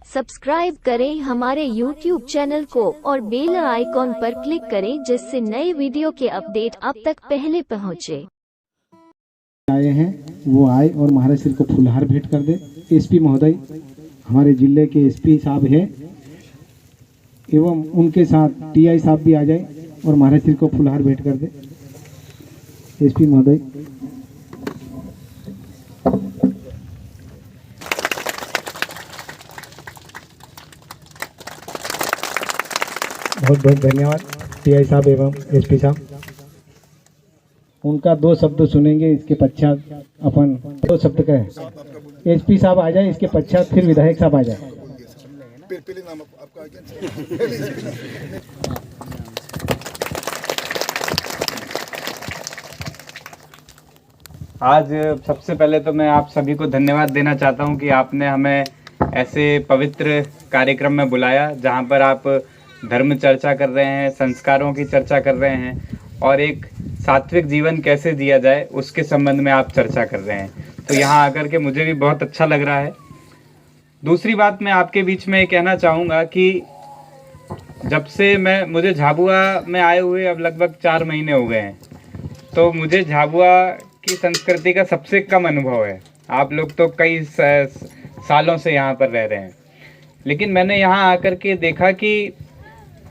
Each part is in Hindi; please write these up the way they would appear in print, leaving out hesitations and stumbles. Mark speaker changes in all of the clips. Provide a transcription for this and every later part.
Speaker 1: सब्सक्राइब करें हमारे YouTube चैनल को और बेल आइकॉन पर क्लिक करें जिससे नए वीडियो के अपडेट आप तक पहले पहुंचे।
Speaker 2: आए हैं वो आए और महाराज श्री को फूलहार भेंट कर दे। एसपी महोदय हमारे जिले के एसपी साहब हैं एवं उनके साथ टीआई साहब भी आ जाए और महाराज श्री को फूलहार भेंट कर दे। एसपी महोदय बहुत बहुत धन्यवाद। टीआई साहब एवं एसपी साहब उनका दो शब्द सुनेंगे, इसके पश्चात अपन दो शब्द कहें। एसपी साहब आ जाए, इसके पश्चात फिर विधायक साहब आ जाए।
Speaker 3: नाम आपका
Speaker 4: आज सबसे पहले तो मैं आप सभी को धन्यवाद देना चाहता हूं कि आपने हमें ऐसे पवित्र कार्यक्रम में बुलाया जहां पर आप धर्म चर्चा कर रहे हैं, संस्कारों की चर्चा कर रहे हैं और एक सात्विक जीवन कैसे जिया जाए उसके संबंध में आप चर्चा कर रहे हैं। तो यहाँ आकर के मुझे भी बहुत अच्छा लग रहा है। दूसरी बात मैं आपके बीच में कहना चाहूँगा कि जब से मुझे झाबुआ में आए हुए अब लगभग 4 महीने हो गए हैं, तो मुझे झाबुआ की संस्कृति का सबसे कम अनुभव है। आप लोग तो कई सालों से यहाँ पर रह रहे हैं, लेकिन मैंने यहाँ आकर के देखा कि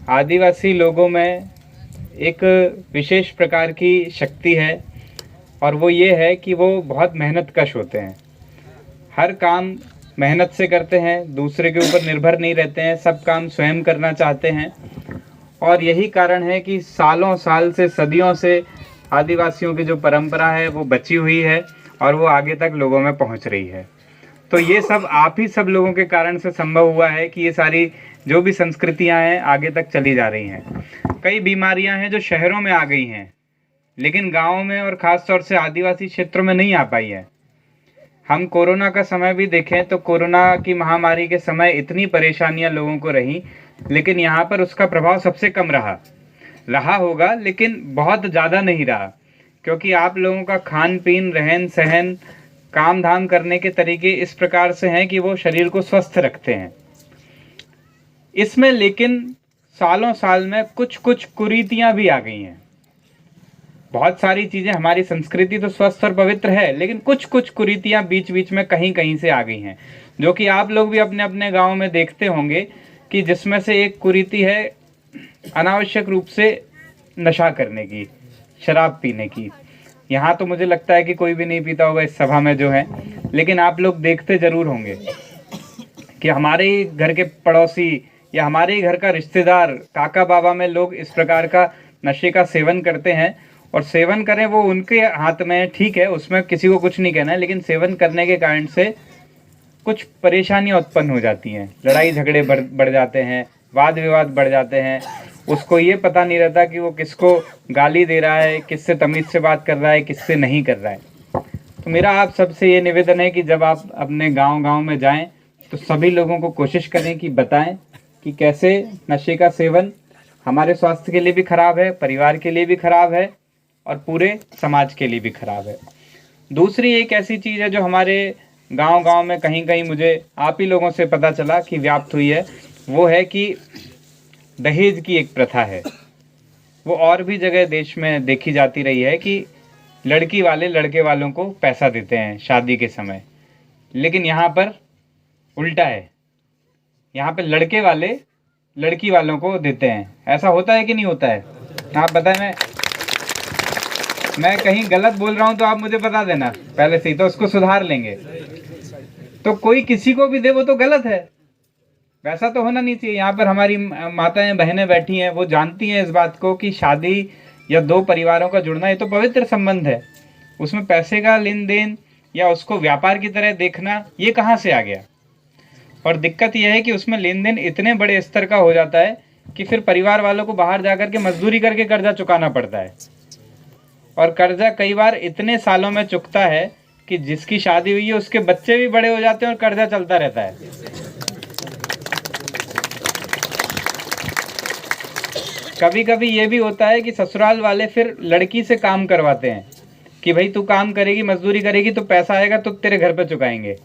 Speaker 4: आदिवासी लोगों में एक विशेष प्रकार की शक्ति है और वो ये है कि वो बहुत मेहनतकश होते हैं। हर काम मेहनत से करते हैं, दूसरे के ऊपर निर्भर नहीं रहते हैं, सब काम स्वयं करना चाहते हैं। और यही कारण है कि सालों साल से, सदियों से आदिवासियों की जो परंपरा है वो बची हुई है और वो आगे तक लोगों में पहुंच रही है। तो ये सब आप ही सब लोगों के कारण से संभव हुआ है कि ये सारी जो भी संस्कृतियां हैं आगे तक चली जा रही हैं। कई बीमारियां हैं जो शहरों में आ गई हैं, लेकिन गाँव में और ख़ास तौर से आदिवासी क्षेत्रों में नहीं आ पाई है। हम कोरोना का समय भी देखें तो कोरोना की महामारी के समय इतनी परेशानियां लोगों को रही, लेकिन यहाँ पर उसका प्रभाव सबसे कम रहा होगा, लेकिन बहुत ज़्यादा नहीं रहा, क्योंकि आप लोगों का खान पीन, रहन सहन, काम धाम करने के तरीके इस प्रकार से हैं कि वो शरीर को स्वस्थ रखते हैं। इसमें लेकिन सालों साल में कुछ कुरीतियां भी आ गई हैं। बहुत सारी चीज़ें, हमारी संस्कृति तो स्वस्थ और पवित्र है, लेकिन कुछ कुरीतियां बीच बीच में कहीं कहीं से आ गई हैं, जो कि आप लोग भी अपने अपने गाँव में देखते होंगे कि जिसमें से एक कुरीति है अनावश्यक रूप से नशा करने की, शराब पीने की। यहाँ तो मुझे लगता है कि कोई भी नहीं पीता होगा इस सभा में जो है, लेकिन आप लोग देखते ज़रूर होंगे कि हमारे ही घर के पड़ोसी या हमारे ही घर का रिश्तेदार, काका बाबा में लोग इस प्रकार का नशे का सेवन करते हैं। और सेवन करें वो उनके हाथ में, ठीक है, उसमें किसी को कुछ नहीं कहना है, लेकिन सेवन करने के कारण से कुछ परेशानियां उत्पन्न हो जाती हैं। लड़ाई झगड़े बढ़ जाते हैं, वाद विवाद बढ़ जाते हैं। उसको ये पता नहीं रहता कि वो किसको गाली दे रहा है, किससे तमीज़ से बात कर रहा है, किससे नहीं कर रहा है। तो मेरा आप सबसे ये निवेदन है कि जब आप अपने गाँव में जाएँ तो सभी लोगों को कोशिश करें कि बताएं कि कैसे नशे का सेवन हमारे स्वास्थ्य के लिए भी खराब है, परिवार के लिए भी खराब है और पूरे समाज के लिए भी खराब है। दूसरी एक ऐसी चीज़ है जो हमारे गांव में कहीं कहीं मुझे आप ही लोगों से पता चला कि व्याप्त हुई है, वो है कि दहेज की एक प्रथा है। वो और भी जगह देश में देखी जाती रही है कि लड़की वाले लड़के वालों को पैसा देते हैं शादी के समय, लेकिन यहाँ पर उल्टा है। यहाँ पे लड़के वाले लड़की वालों को देते हैं। ऐसा होता है कि नहीं होता है? आप बताएं। मैं कहीं गलत बोल रहा हूँ तो आप मुझे बता देना पहले से ही, तो उसको सुधार लेंगे। तो कोई किसी को भी दे वो तो गलत है, वैसा तो होना नहीं चाहिए। यहाँ पर हमारी माताएं बहनें बैठी हैं, वो जानती हैं इस बात को कि शादी या दो परिवारों का जुड़ना ये तो पवित्र संबंध है। उसमें पैसे का लेन देन या उसको व्यापार की तरह देखना ये कहाँ से आ गया? और दिक्कत यह है कि उसमें लेन देन इतने बड़े स्तर का हो जाता है कि फिर परिवार वालों को बाहर जाकर के मजदूरी करके कर्जा चुकाना पड़ता है। और कर्जा कई बार इतने सालों में चुकता है कि जिसकी शादी हुई है उसके बच्चे भी बड़े हो जाते हैं और कर्जा चलता रहता है। कभी कभी ये भी होता है कि ससुराल वाले फिर लड़की से काम करवाते हैं कि भाई तू काम करेगी, मजदूरी करेगी तो पैसा आएगा तो तेरे घर पे चुकाएंगे।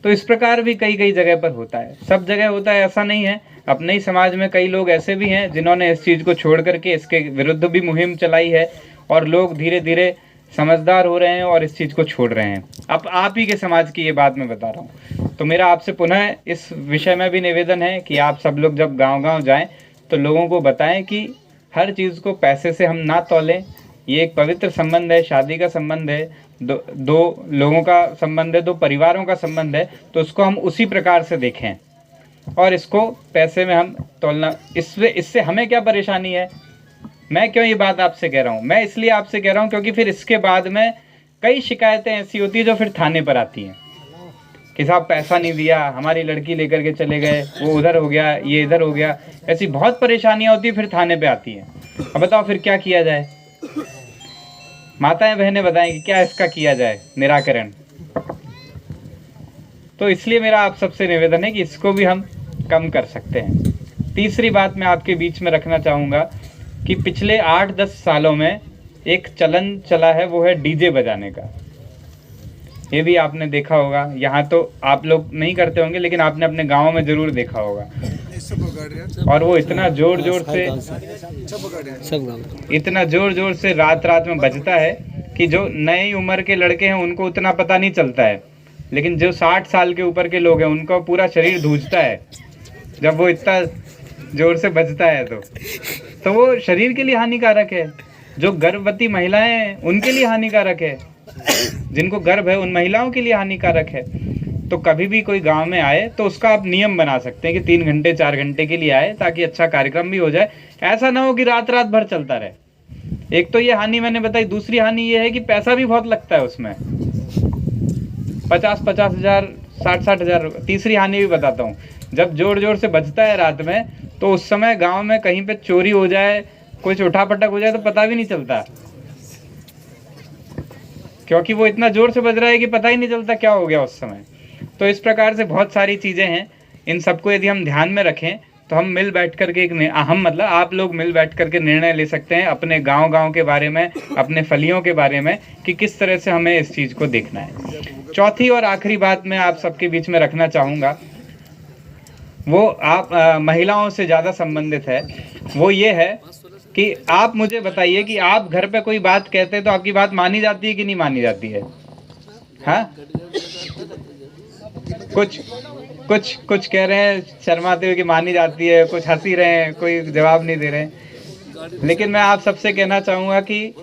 Speaker 4: तो इस प्रकार भी कई कई जगह पर होता है, सब जगह होता है ऐसा नहीं है। अपने ही समाज में कई लोग ऐसे भी हैं जिन्होंने इस चीज़ को छोड़ करके इसके विरुद्ध भी मुहिम चलाई है और लोग धीरे धीरे समझदार हो रहे हैं और इस चीज़ को छोड़ रहे हैं। अब आप ही के समाज की ये बात मैं बता रहा हूँ। तो मेरा आपसे पुनः इस विषय में भी निवेदन है कि आप सब लोग जब गांव-गांव जाएं तो लोगों को बताएं कि हर चीज़ को पैसे से हम ना तौलें। ये एक पवित्र संबंध है, शादी का संबंध है, दो लोगों का संबंध है, दो परिवारों का संबंध है, तो उसको हम उसी प्रकार से देखें और इसको पैसे में हम तोलना, इससे हमें क्या परेशानी है। मैं क्यों ये बात आपसे कह रहा हूँ, मैं इसलिए आपसे कह रहा हूँ क्योंकि फिर इसके बाद में कई शिकायतें ऐसी होती है जो फिर थाने पर आती हैं कि साहब पैसा नहीं दिया, हमारी लड़की लेकर के चले गए, वो उधर हो गया, ये इधर हो गया, ऐसी बहुत परेशानियाँ होती है फिर थाने पे आती हैं। अब बताओ फिर क्या किया जाए, माताएं बहनें बताएं कि क्या इसका किया जाए निराकरण। तो इसलिए मेरा आप सबसे निवेदन है कि इसको भी हम कम कर सकते हैं। तीसरी बात मैं आपके बीच में रखना चाहूँगा कि पिछले 8-10 सालों में एक चलन चला है, वो है डीजे बजाने का। ये भी आपने देखा होगा, यहाँ तो आप लोग नहीं करते होंगे लेकिन आपने अपने गाँव में ज़रूर देखा होगा। और वो इतना ज़ोर ज़ोर से रात में बजता है कि जो नई उम्र के लड़के हैं उनको उतना पता नहीं चलता है, लेकिन जो 60 साल के ऊपर के लोग हैं उनका पूरा शरीर धूजता है जब वो इतना ज़ोर से बजता है। तो वो शरीर के लिए हानिकारक है। जो गर्भवती महिलाएं हैं उनके लिए हानिकारक है, जिनको गर्भ है उन महिलाओं के लिए हानिकारक है। तो कभी भी कोई गांव में आए तो उसका आप नियम बना सकते हैं कि 3 घंटे 4 घंटे के लिए आए, ताकि अच्छा कार्यक्रम भी हो जाए। ऐसा ना हो कि रात भर चलता रहे। एक तो ये हानि मैंने बताई, दूसरी हानि ये है कि पैसा भी बहुत लगता है उसमें, 50-50 हज़ार, 60-60 हज़ार। तीसरी हानि भी बताता हूँ, जब जोर से बजता है रात में तो उस समय गांव में कहीं पे चोरी हो जाए, कुछ उठापटक हो जाए तो पता भी नहीं चलता, क्योंकि वो इतना जोर से बज रहा है कि पता ही नहीं चलता क्या हो गया उस समय। तो इस प्रकार से बहुत सारी चीज़ें हैं, इन सबको यदि हम ध्यान में रखें तो हम मिल बैठ करके आप लोग मिल बैठ करके निर्णय ले सकते हैं अपने गांव के बारे में, अपने फलियों के बारे में कि किस तरह से हमें इस चीज़ को देखना है। चौथी और आखिरी बात मैं आप सबके बीच में रखना चाहूँगा, वो आप महिलाओं से ज़्यादा संबंधित है। वो ये है कि आप मुझे बताइए कि आप घर पे कोई बात कहते हैं तो आपकी बात मानी जाती है कि नहीं मानी जाती है? हाँ, कुछ कह रहे हैं शर्माते हुए कि मानी जाती है, कुछ हंसी रहे हैं, कोई जवाब नहीं दे रहे हैं। लेकिन मैं आप सबसे कहना चाहूँगा कि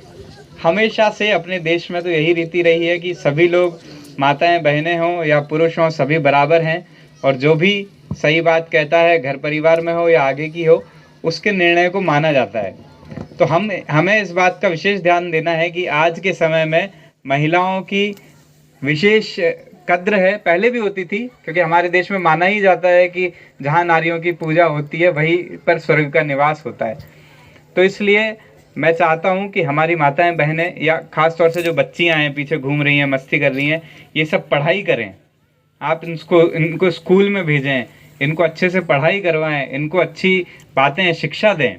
Speaker 4: हमेशा से अपने देश में तो यही रीति रही है कि सभी लोग, माताएं बहनें हों या पुरुष हों, सभी बराबर हैं और जो भी सही बात कहता है, घर परिवार में हो या आगे की हो, उसके निर्णय को माना जाता है। तो हमें इस बात का विशेष ध्यान देना है कि आज के समय में महिलाओं की विशेष कद्र है, पहले भी होती थी, क्योंकि हमारे देश में माना ही जाता है कि जहाँ नारियों की पूजा होती है वहीं पर स्वर्ग का निवास होता है। तो इसलिए मैं चाहता हूँ कि हमारी माताएं बहनें या ख़ास तौर से जो बच्चियाँ हैं पीछे घूम रही हैं, मस्ती कर रही हैं, ये सब पढ़ाई करें। आप इनको स्कूल में भेजें, इनको अच्छे से पढ़ाई करवाएं, इनको अच्छी बातें शिक्षा दें,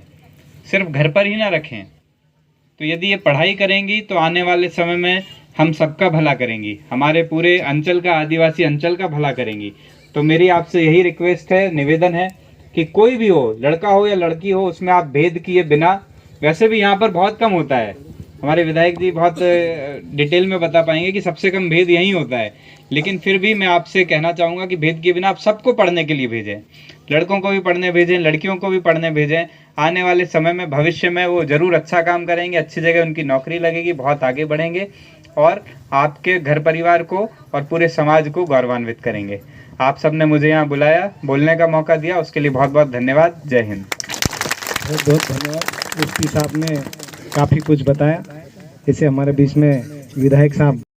Speaker 4: सिर्फ घर पर ही ना रखें। तो यदि ये पढ़ाई करेंगी तो आने वाले समय में हम सबका भला करेंगी, हमारे पूरे अंचल का, आदिवासी अंचल का भला करेंगी। तो मेरी आपसे यही रिक्वेस्ट है, निवेदन है कि कोई भी हो, लड़का हो या लड़की हो, उसमें आप भेद किए बिना, वैसे भी यहाँ पर बहुत कम होता है, हमारे विधायक जी बहुत डिटेल में बता पाएंगे कि सबसे कम भेद यहीं होता है, लेकिन फिर भी मैं आपसे कहना चाहूँगा कि भेद किए बिना आप सबको पढ़ने के लिए भेजें, लड़कों को भी पढ़ने भेजें, लड़कियों को भी पढ़ने भेजें। आने वाले समय में, भविष्य में वो ज़रूर अच्छा काम करेंगे, अच्छी जगह उनकी नौकरी लगेगी, बहुत आगे बढ़ेंगे और आपके घर परिवार को और पूरे समाज को गौरवान्वित करेंगे। आप सबने मुझे यहाँ बुलाया, बोलने का मौका दिया, उसके लिए बहुत बहुत धन्यवाद। जय हिंद।
Speaker 2: बहुत बहुत धन्यवाद। एसपी साहब ने काफ़ी कुछ बताया। इसे हमारे बीच में विधायक साहब